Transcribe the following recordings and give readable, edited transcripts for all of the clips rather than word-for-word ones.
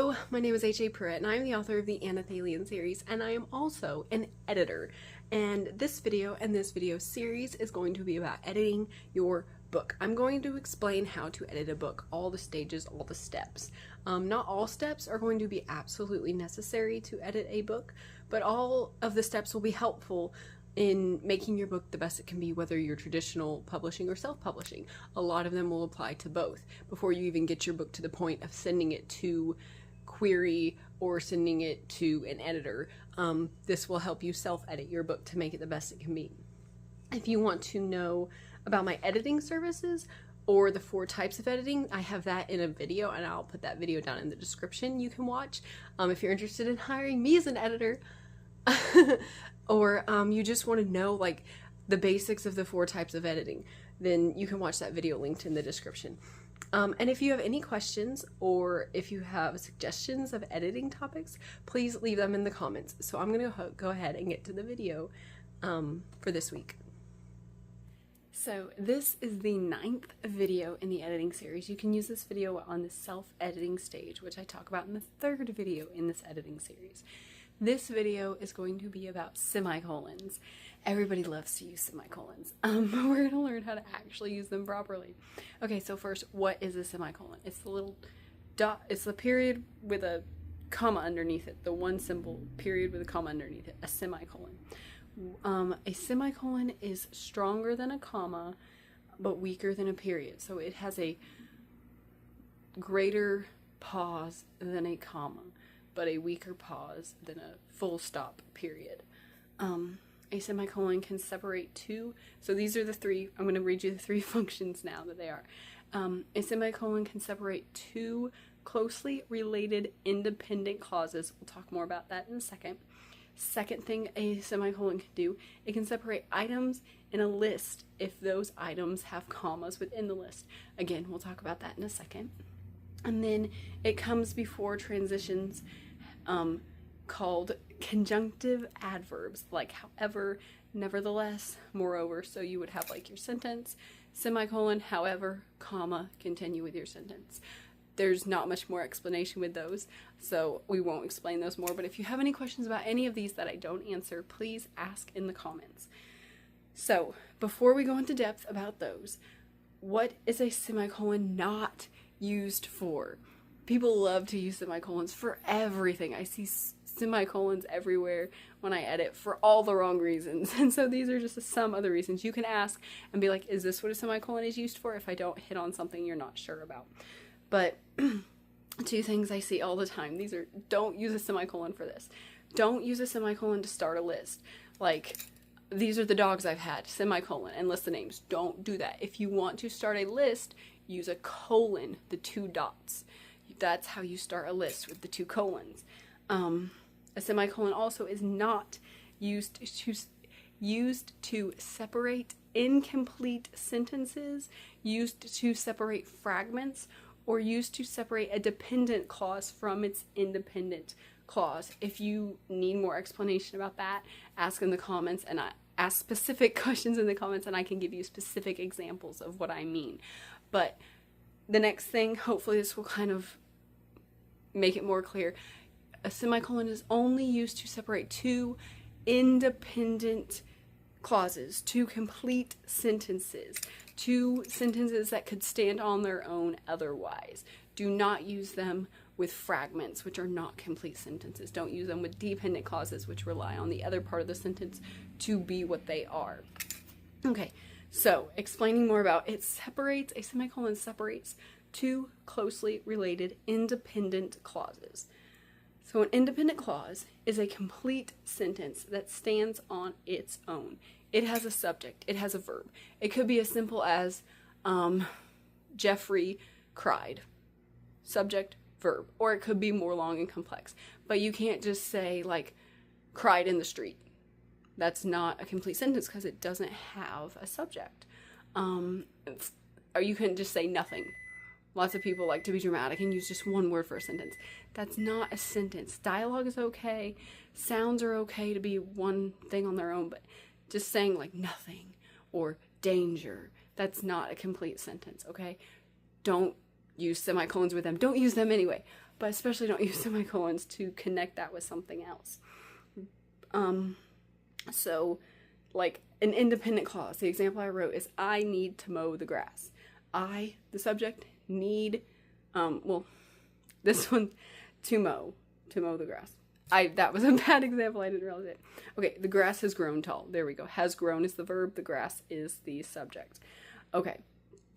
Hello, my name is HAPruitt, and I am the author of the Anathalian series, and I am also an editor. And this video and this video series is going to be about editing your book. I'm going to explain how to edit a book, all the stages, all the steps. Not all steps are going to be absolutely necessary to edit a book, but all of the steps will be helpful in making your book the best it can be, whether you're traditional publishing or self-publishing. A lot of them will apply to both before you even get your book to the point of sending it to query or sending it to an editor. This will help you self-edit your book to make it the best it can be. If you want to know about my editing services or the 4 types of editing, I have that in a video, and I'll put that video down in the description you can watch. If you're interested in hiring me as an editor, or you just want to know like the basics of the 4 types of editing, then you can watch that video linked in the description. And if you have any questions or if you have suggestions of editing topics, please leave them in the comments. So I'm going to go ahead and get to the video for this week. So this is the 9th video in the editing series. You can use this video on the self-editing stage, which I talk about in the 3rd video in this editing series. This video is going to be about semicolons. Everybody loves to use semicolons. We're going to learn how to actually use them properly. Okay, so first, what is a semicolon? It's the little dot, it's the period with a comma underneath it, the one symbol period with a comma underneath it, a semicolon. A semicolon is stronger than a comma, but weaker than a period. So it has a greater pause than a comma, but a weaker pause than a full stop period. A semicolon can separate 2, so these are the 3, I'm going to read you the 3 functions now that they are. A semicolon can separate 2 closely related independent clauses. We'll talk more about that in a second. Second thing a semicolon can do, it can separate items in a list if those items have commas within the list. Again, we'll talk about that in a second. And then it comes before transitions called conjunctive adverbs, like however, nevertheless, moreover. So you would have like your sentence, semicolon, however, comma, continue with your sentence. There's not much more explanation with those, so we won't explain those more. But if you have any questions about any of these that I don't answer, please ask in the comments. So before we go into depth about those, what is a semicolon not used for? People love to use semicolons for everything. I see semicolons everywhere when I edit for all the wrong reasons. And so these are just some other reasons. You can ask and be like, is this what a semicolon is used for, if I don't hit on something you're not sure about. But 2 things I see all the time. These are, don't use a semicolon for this. Don't use a semicolon to start a list. Like, these are the dogs I've had, semicolon, and list the names. Don't do that. If you want to start a list, use a colon, the 2 dots. That's how you start a list, with the 2 colons. A semicolon also is not used to separate incomplete sentences, used to separate fragments, or used to separate a dependent clause from its independent clause. If you need more explanation about that, ask in the comments, and ask specific questions in the comments, and I can give you specific examples of what I mean. But the next thing, hopefully this will kind of make it more clear. A semicolon is only used to separate 2 independent clauses, 2 complete sentences, 2 sentences that could stand on their own otherwise. Do not use them with fragments, which are not complete sentences. Don't use them with dependent clauses, which rely on the other part of the sentence to be what they are. Okay, so explaining more about it, a semicolon separates 2 closely related independent clauses. So an independent clause is a complete sentence that stands on its own. It has a subject, it has a verb. It could be as simple as Jeffrey cried. Subject, verb. Or it could be more long and complex. But you can't just say like cried in the street. That's not a complete sentence because it doesn't have a subject. Or you can just say nothing. Lots of people like to be dramatic and use just one word for a sentence. That's not a sentence. Dialogue is okay. Sounds are okay to be one thing on their own, but just saying like nothing or danger, that's not a complete sentence, okay? Don't use semicolons with them. Don't use them anyway. but especially don't use semicolons to connect that with something else. So like an independent clause, the example I wrote is I need to mow the grass. I, the subject, need, this one, to mow the grass. That was a bad example, I didn't realize it. Okay, the grass has grown tall. There we go. Has grown is the verb, the grass is the subject. Okay,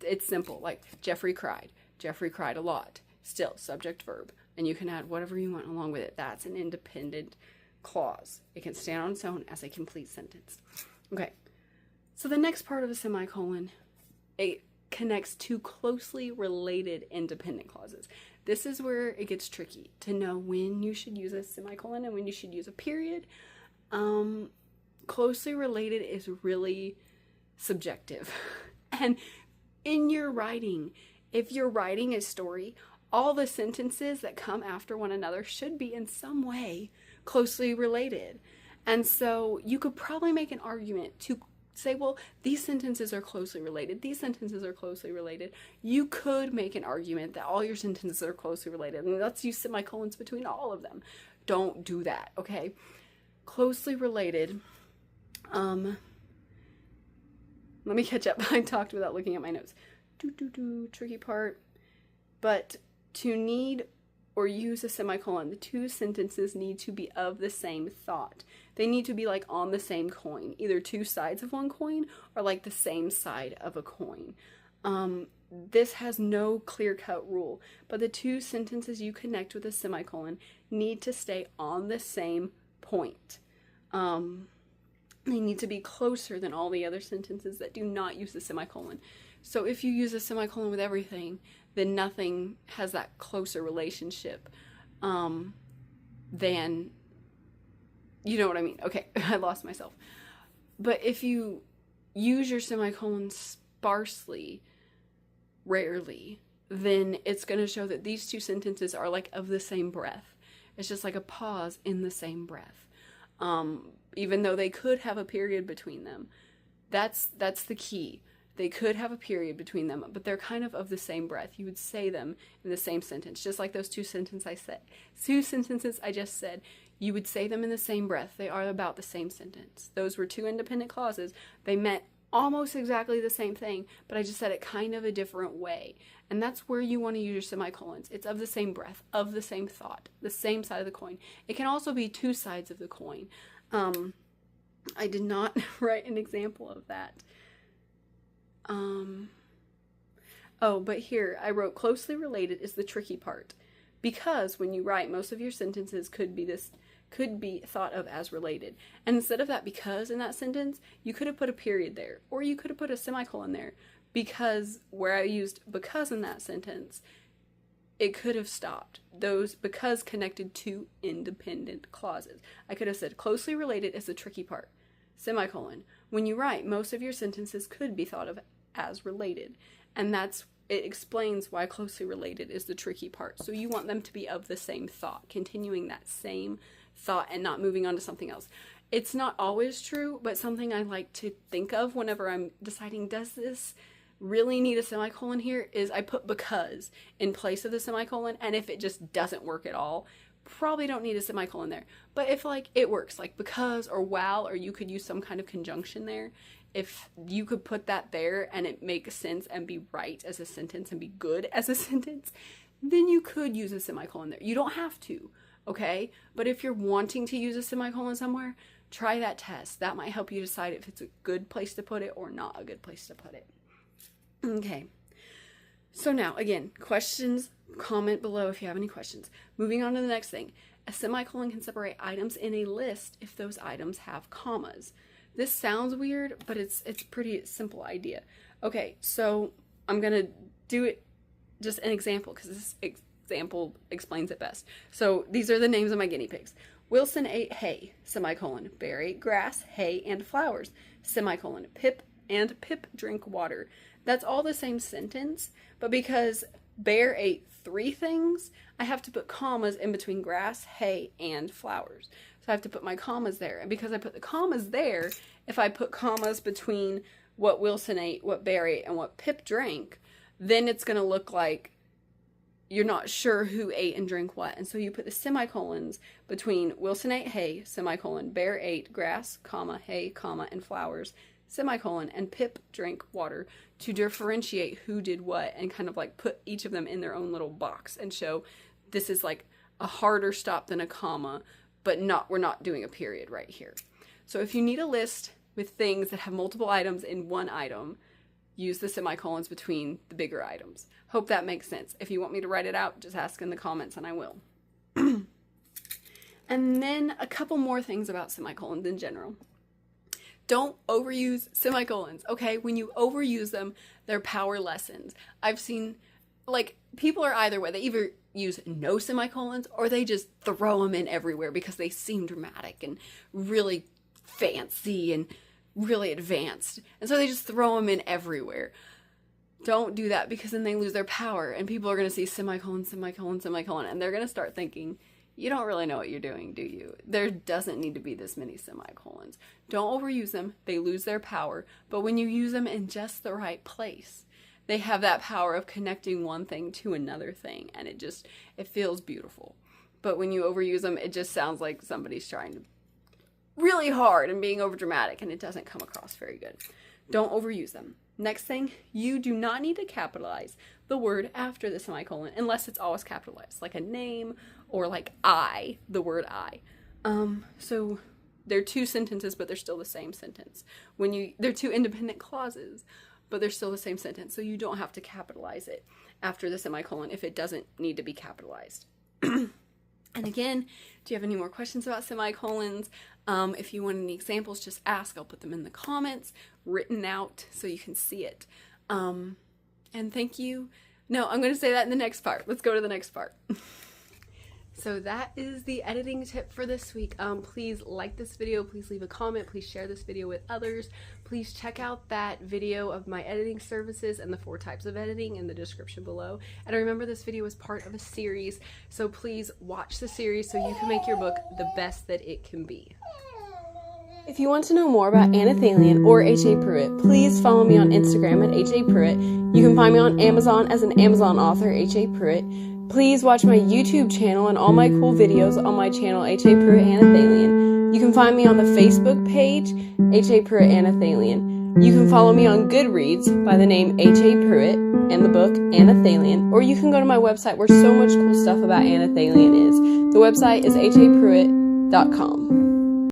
it's simple, like Jeffrey cried. Jeffrey cried a lot. Still, subject, verb. And you can add whatever you want along with it. That's an independent clause. It can stand on its own as a complete sentence. Okay, so the next part of a semicolon, it connects two closely related independent clauses. This is where it gets tricky to know when you should use a semicolon and when you should use a period. Closely related is really subjective. And in your writing, if you're writing a story, all the sentences that come after one another should be in some way closely related. And so you could probably make an argument to say, well, these sentences are closely related. These sentences are closely related. You could make an argument that all your sentences are closely related. And let's use semicolons between all of them. Don't do that, okay? Closely related. Let me catch up. I talked without looking at my notes. Tricky part. But to need or use a semicolon, the two sentences need to be of the same thought. They need to be like on the same coin, either two sides of one coin or like the same side of a coin. This has no clear-cut rule, but the two sentences you connect with a semicolon need to stay on the same point. They need to be closer than all the other sentences that do not use the semicolon. So if you use a semicolon with everything, then nothing has that closer relationship than, you know what I mean? Okay, I lost myself. But if you use your semicolon sparsely, rarely, then it's going to show that these two sentences are like of the same breath. It's just like a pause in the same breath. Even though they could have a period between them. That's the key. They could have a period between them, but they're kind of the same breath. You would say them in the same sentence, just like those two sentences I just said. You would say them in the same breath. They are about the same sentence. Those were two independent clauses. They meant almost exactly the same thing, but I just said it kind of a different way. And that's where you want to use your semicolons. It's of the same breath, of the same thought, the same side of the coin. It can also be two sides of the coin. I did not write an example of that. But here I wrote closely related is the tricky part, because when you write, most of your sentences could be thought of as related. And instead of that because in that sentence, you could have put a period there, or you could have put a semicolon there, because where I used because in that sentence, it could have stopped. Those because connected two independent clauses. I could have said closely related is the tricky part, semicolon. When you write, most of your sentences could be thought of as related. And it explains why closely related is the tricky part. So you want them to be of the same thought, continuing that same thought and not moving on to something else. It's not always true, but something I like to think of whenever I'm deciding, does this really need a semicolon here, is I put because in place of the semicolon, and if it just doesn't work at all, probably don't need a semicolon there. But if like it works, like because or while, or you could use some kind of conjunction there, if you could put that there and it makes sense and be right as a sentence and be good as a sentence, then you could use a semicolon there. You don't have to, okay? But if you're wanting to use a semicolon somewhere, try that test. That might help you decide if it's a good place to put it or not a good place to put it. Okay. So now, again, questions, comment below if you have any questions. Moving on to the next thing. A semicolon can separate items in a list if those items have commas. This sounds weird, but it's a pretty simple idea. Okay, so I'm going to do it just an example because this example explains it best. So these are the names of my guinea pigs. Wilson ate hay, semicolon. Bear ate grass, hay, and flowers, semicolon. Pip drank water. That's all the same sentence, but because Bear ate 3 things, I have to put commas in between grass, hay, and flowers. So I have to put my commas there. And because I put the commas there, if I put commas between what Wilson ate, what Bear ate, and what Pip drank, then it's going to look like, you're not sure who ate and drank what. And so you put the semicolons between Wilson ate hay, semicolon, Bear ate grass, comma, hay, comma, and flowers, semicolon, and Pip drank water, to differentiate who did what and kind of like put each of them in their own little box and show this is like a harder stop than a comma, but we're not doing a period right here. So if you need a list with things that have multiple items in one item, use the semicolons between the bigger items. Hope that makes sense. If you want me to write it out, just ask in the comments and I will. And then a couple more things about semicolons in general. Don't overuse semicolons, okay? When you overuse them, they're power lessons. I've seen, like, people are either way. They either use no semicolons or they just throw them in everywhere because they seem dramatic and really fancy and really advanced. And so they just throw them in everywhere. Don't do that, because then they lose their power and people are going to see semicolon, semicolon, semicolon, and they're going to start thinking, you don't really know what you're doing, do you? There doesn't need to be this many semicolons. Don't overuse them. They lose their power. But when you use them in just the right place, they have that power of connecting one thing to another thing, and it feels beautiful. But when you overuse them, it just sounds like somebody's trying to really hard and being overdramatic, and it doesn't come across very good. Don't overuse them. Next thing, you do not need to capitalize the word after the semicolon unless it's always capitalized, like a name or like I, the word I. So they're two sentences, but they're still the same sentence. They're two independent clauses, but they're still the same sentence. So you don't have to capitalize it after the semicolon if it doesn't need to be capitalized. And again, do you have any more questions about semicolons? If you want any examples, just ask. I'll put them in the comments, written out, so you can see it. And thank you. No, I'm going to say that in the next part. Let's go to the next part. So that is the editing tip for this week. Please like this video. Please leave a comment. Please share this video with others. Please check out that video of my editing services and the 4 types of editing in the description below. And remember, this video is part of a series, so please watch the series so you can make your book the best that it can be. If you want to know more about Anna Thalian or HAPruitt, please follow me on Instagram at HAPruitt. You can find me on Amazon as an Amazon author, HAPruitt. Please watch my YouTube channel and all my cool videos on my channel, HAPruitt Anna Thalian. You can find me on the Facebook page, HAPruitt Anna Thalian. You can follow me on Goodreads by the name HAPruitt and the book Anna Thalian. Or you can go to my website where so much cool stuff about Anna Thalian is. The website is HAPruitt.com.